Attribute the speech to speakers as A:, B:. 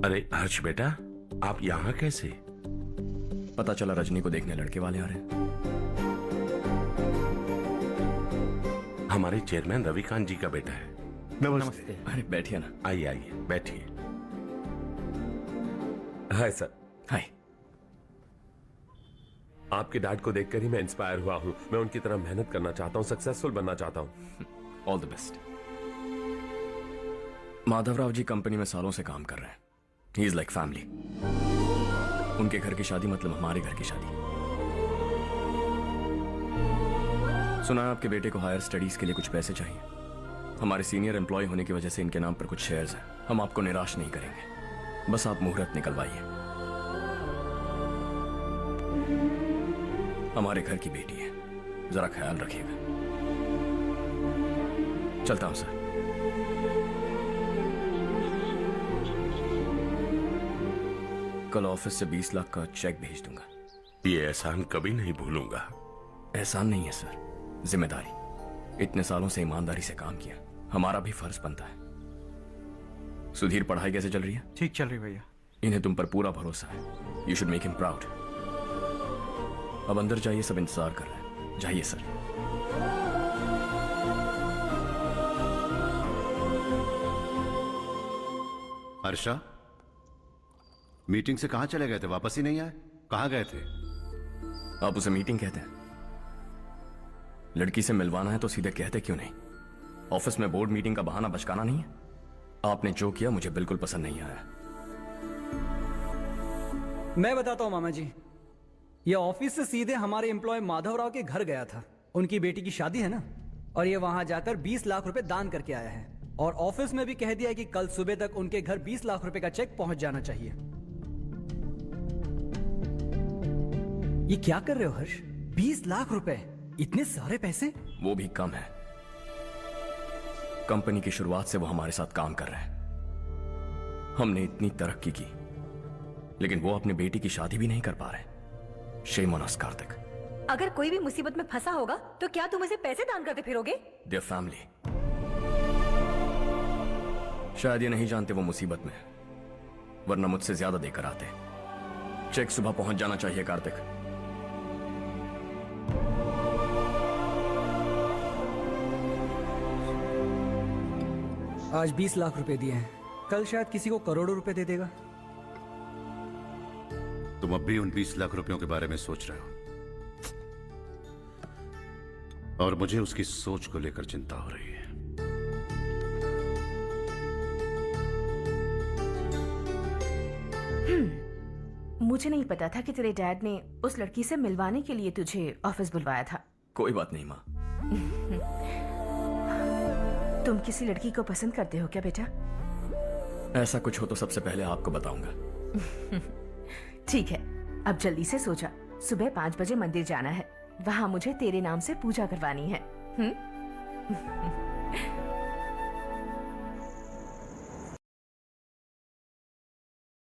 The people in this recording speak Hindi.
A: अरे हर्ष बेटा, आप यहाँ कैसे?
B: पता चला रजनी को देखने लड़के वाले आ रहे हैं।
A: हमारे चेयरमैन रविकांत जी का बेटा है।
C: नमस्ते।
B: अरे बैठिए ना।
A: आइए आइए बैठिए।
C: Hi sir.
B: हाय।
C: आपके डैड को देखकर ही मैं इंस्पायर हुआ हूँ। मैं उनकी तरह मेहनत करना चाहता हूँ, सक्सेसफुल बनना चाहता हूँ।
B: All the best. Madhavrao ji company में सालों से काम कर रहे हैं। He is like family. उनके घर की शादी मतलब हमारे घर की शादी। सुना है आपके बेटे को हायर स्टडीज के लिए कुछ पैसे चाहिए। हमारे सीनियर एम्प्लॉय होने की वजह से इनके नाम पर कुछ शेयर्स हैं। हम आपको निराश नहीं करेंगे, बस आप मुहूर्त निकलवाइए। हमारे घर की बेटी है, जरा ख्याल रखिएगा। चलता हूं सर। कल ऑफिस से 20 लाख का चेक भेज दूंगा।
A: ये एहसान कभी नहीं भूलूंगा।
B: एहसान नहीं है सर, जिम्मेदारी। इतने सालों से ईमानदारी से काम किया, हमारा भी फर्ज बनता है। सुधीर, पढ़ाई कैसे चल रही है?
D: ठीक चल रही भैया।
B: इन्हें तुम पर पूरा भरोसा है। You should make him proud. अब अंदर जाइए, सब इंतजार कर रहे हैं। जाइए सर।
E: हर्षा, मीटिंग से कहां चले गए थे? वापस ही नहीं आए? कहां गए थे?
B: आप उसे मीटिंग कहते हैं? लड़की से मिलवाना है तो सीधे कहते क्यों नहीं? ऑफिस में बोर्ड मीटिंग का बहाना बचकाना नहीं है। आपने जो किया मुझे बिल्कुल पसंद नहीं आया।
D: मैं बताता हूं मामा जी, ये ऑफिस से सीधे हमारे एम्प्लॉय माधवराव के घर गया था। उनकी बेटी की शादी है ना, और ये वहां जाकर 20 लाख रुपए दान करके आया है। और ऑफिस में भी कह दिया कि कल सुबह तक उनके घर 20 लाख रुपए का चेक पहुंच जाना चाहिए। ये क्या कर रहे हो हर्ष? 20 लाख रुपए, इतने सारे पैसे?
B: वो भी कम है। कंपनी की शुरुआत से वो हमारे साथ काम कर रहे हैं। हमने इतनी तरक्की की, लेकिन वो अपनी बेटी की शादी भी नहीं कर पा रहे। Shame on us Kartik.
F: अगर कोई भी मुसीबत में फंसा होगा तो क्या तुम उसे पैसे दान करते फिरोगे?
B: Their family. शायद ये नहीं जानते वो मुसीबत में है, वरना मुझसे ज्यादा देकर आते। चेक सुबह पहुंच जाना चाहिए कार्तिक।
D: आज 20 लाख रुपए दिए हैं, कल शायद किसी को करोड़ों रुपए दे देगा।
E: तुम अब भी उन 20 लाख रुपयों के बारे में सोच रहे हो, और मुझे उसकी सोच को लेकर चिंता हो रही है।
F: मुझे नहीं पता था कि तेरे डैड ने उस लड़की से मिलवाने के लिए तुझे ऑफिस बुलवाया था।
B: कोई बात नहीं माँ।
F: तुम किसी लड़की को पसंद करते हो क्या बेटा?
B: ऐसा कुछ हो तो सबसे पहले आपको बताऊंगा।
F: ठीक है, अब जल्दी से सो जा। सुबह 5 बजे मंदिर जाना है, वहां मुझे तेरे नाम से पूजा करवानी है।